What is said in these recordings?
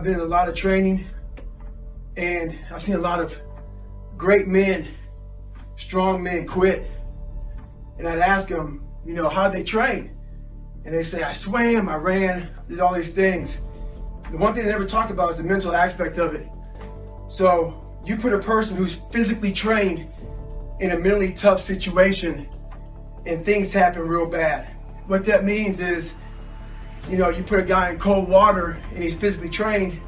I've been in a lot of training, and I've seen a lot of great men, strong men quit. And I'd ask them, how'd they train? And they say, I swam, I ran, did all these things. The one thing they never talk about is the mental aspect of it. So you put a person who's physically trained in a mentally tough situation and things happen real bad. What that means is, you put a guy in cold water and he's physically trained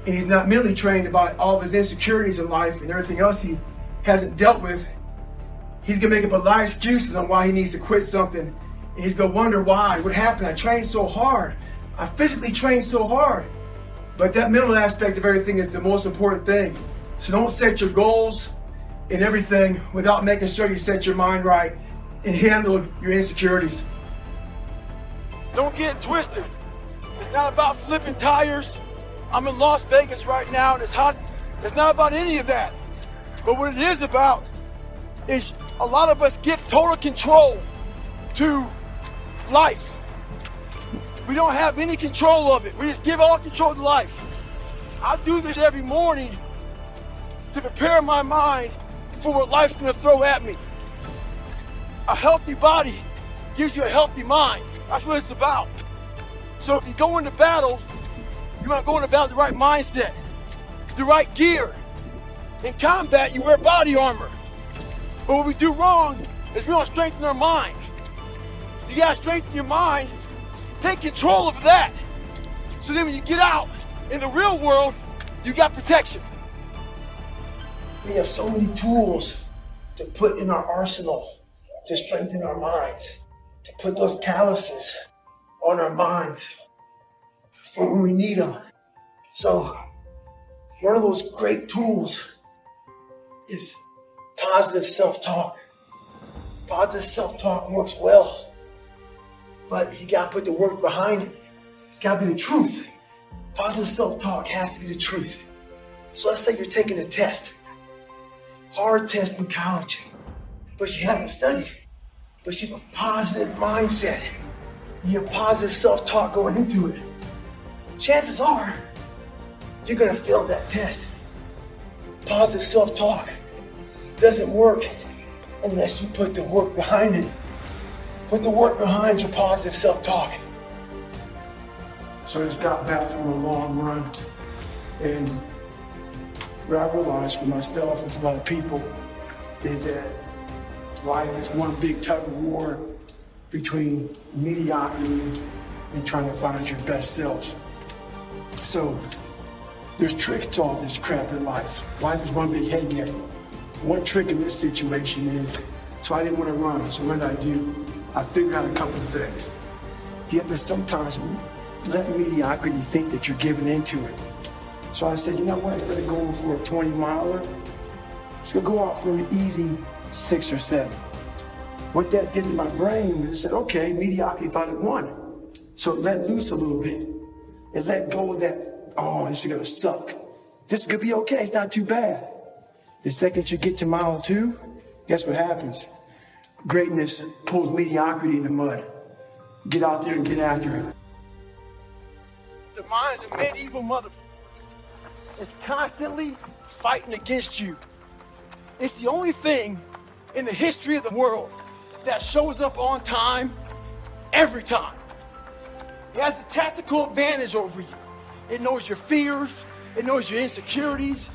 and he's not mentally trained about all of his insecurities in life and everything else he hasn't dealt with. He's gonna make up a lot of excuses on why he needs to quit something. And he's gonna wonder why, what happened? I trained so hard. I physically trained so hard. But that mental aspect of everything is the most important thing. So don't set your goals and everything without making sure you set your mind right and handle your insecurities. Don't get it twisted. It's not about flipping tires. I'm in Las Vegas right now and it's hot. It's not about any of that. But what it is about is a lot of us give total control to life. We don't have any control of it. We just give all control to life. I do this every morning to prepare my mind for what life's gonna throw at me. A healthy body gives you a healthy mind. That's what it's about. So if you go into battle, you want to go into battle with the right mindset, the right gear. In combat, you wear body armor. But what we do wrong is we don't strengthen our minds. You gotta strengthen your mind, take control of that. So then when you get out in the real world, you got protection. We have so many tools to put in our arsenal to strengthen our minds, to put those calluses on our minds for when we need them. So one of those great tools is positive self-talk. Positive self-talk works well, but you gotta put the work behind it. It's gotta be the truth. Positive self-talk has to be the truth. So let's say you're taking a test, hard test in college, but you haven't studied, but you have a positive mindset. You have positive self-talk going into it. Chances are you're gonna fail that test. Positive self-talk doesn't work unless you put the work behind it. Put the work behind your positive self-talk. So I just got back from a long run, and what I realized for myself and for a lot of people is that life is one big tug of war between mediocrity and trying to find your best self. So there's tricks to all this crap in life. Life is one big head game. One trick in this situation is, so I didn't want to run, so what did I do? I figured out a couple of things. You have to sometimes let mediocrity think that you're giving into it. So I said, you know what, instead of going for a 20-miler, let's go out for an easy 6 or 7. What that did to my brain was it said, okay, mediocrity thought it won. So it let loose a little bit. It let go of that, oh, this is gonna suck. This is gonna be okay, it's not too bad. The second you get to mile 2, guess what happens? Greatness pulls mediocrity in the mud. Get out there and get after it. The mind's a medieval motherfucker. It's constantly fighting against you. It's the only thing in the history of the world that shows up on time every time. It has a tactical advantage over you. It knows your fears. It knows your insecurities.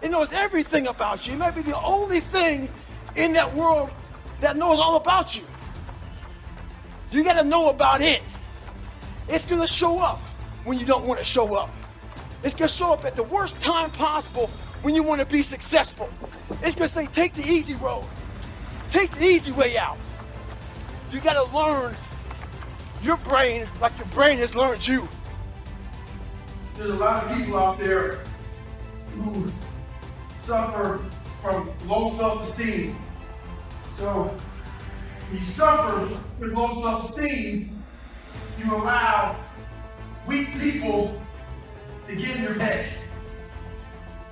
It knows everything about you. It might be the only thing in that world that knows all about you. You gotta know about it. It's gonna show up when you don't wanna show up. It's gonna show up at the worst time possible when you wanna be successful. It's gonna say, take the easy road. Take the easy way out. You gotta learn your brain like your brain has learned you. There's a lot of people out there who suffer from low self-esteem. So when you suffer with low self-esteem, you allow weak people to get in your head.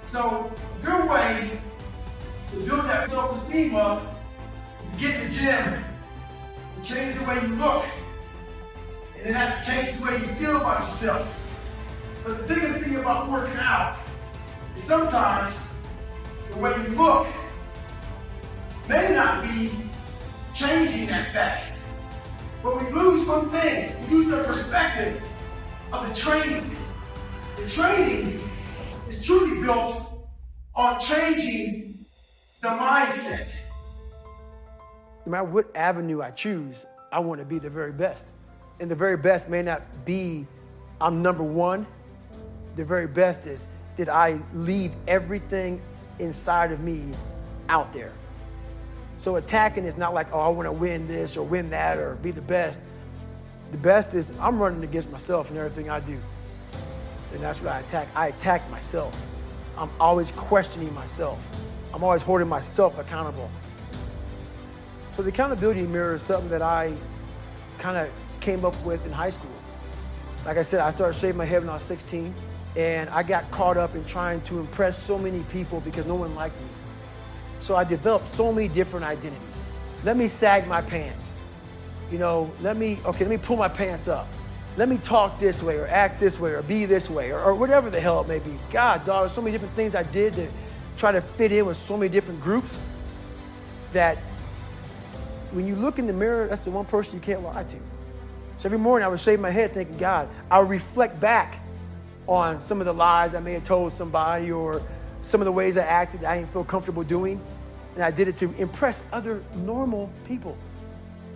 So a good way to build that self-esteem up is to get in the gym and change the way you look. And then that changes the way you feel about yourself. But the biggest thing about working out is sometimes the way you look may not be changing that fast. But we lose one thing. We lose the perspective of the training. The training is truly built on changing the mindset. No matter what avenue I choose, I want to be the very best. And the very best may not be I'm number one. The very best is did I leave everything inside of me out there? So attacking is not like, oh, I want to win this or win that or be the best. The best is I'm running against myself in everything I do. And that's what I attack. I attack myself. I'm always questioning myself. I'm always holding myself accountable. So the accountability mirror is something that I kind of came up with in high school. Like I said, I started shaving my head when I was 16, and I got caught up in trying to impress so many people because no one liked me. So I developed so many different identities. Let me sag my pants. You know, let me pull my pants up. Let me talk this way or act this way or be this way or whatever the hell it may be. God, dog, there's so many different things I did to try to fit in with so many different groups that when you look in the mirror, that's the one person you can't lie to. So every morning I would shave my head thinking, God, I would reflect back on some of the lies I may have told somebody or some of the ways I acted that I didn't feel comfortable doing. And I did it to impress other normal people.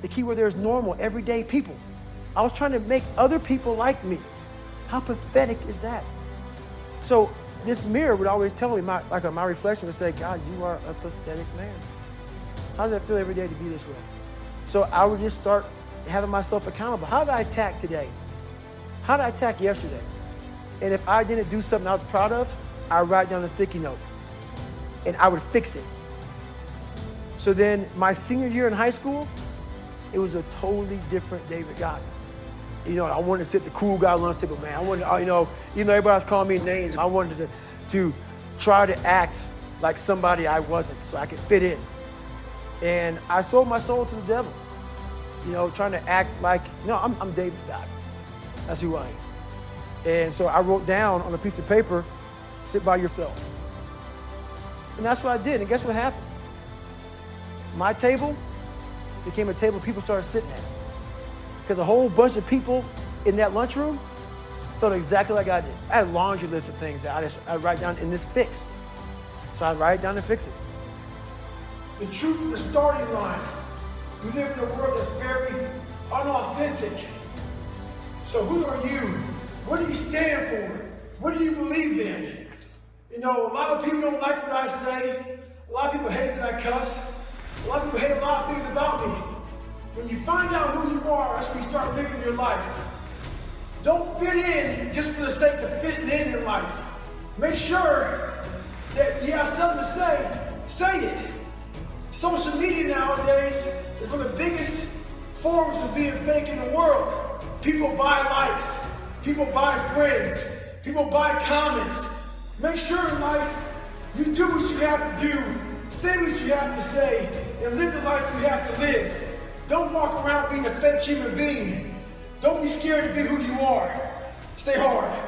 The key word there is normal, everyday people. I was trying to make other people like me. How pathetic is that? So this mirror would always tell me, my reflection would say, God, you are a pathetic man. How does that feel every day to be this way? So I would just start having myself accountable. How did I attack today? How did I attack yesterday? And if I didn't do something I was proud of, I would write down a sticky note and I would fix it. So then my senior year in high school, it was a totally different David Goggins. You know, I wanted to sit the cool guy lunch table, man. I wanted, even though everybody was calling me names, I wanted to try to act like somebody I wasn't so I could fit in. And I sold my soul to the devil, you know, trying to act like, no, I'm David Goggins. That's who I am. And so I wrote down on a piece of paper, sit by yourself. And that's what I did. And guess what happened? My table became a table people started sitting at. Because a whole bunch of people in that lunchroom felt exactly like I did. I had a laundry list of things that I'd write down in this fix. So I'd write it down and fix it. The truth is the starting line. We live in a world that's very unauthentic. So who are you? What do you stand for? What do you believe in? You know, a lot of people don't like what I say. A lot of people hate that I cuss. A lot of people hate a lot of things about me. When you find out who you are, that's when you start living your life. Don't fit in just for the sake of fitting in life. Make sure that you have something to say it. Social media nowadays is one of the biggest forms of being fake in the world. People buy likes, people buy friends, people buy comments. Make sure in life you do what you have to do, say what you have to say, and live the life you have to live. Don't walk around being a fake human being. Don't be scared to be who you are. Stay hard.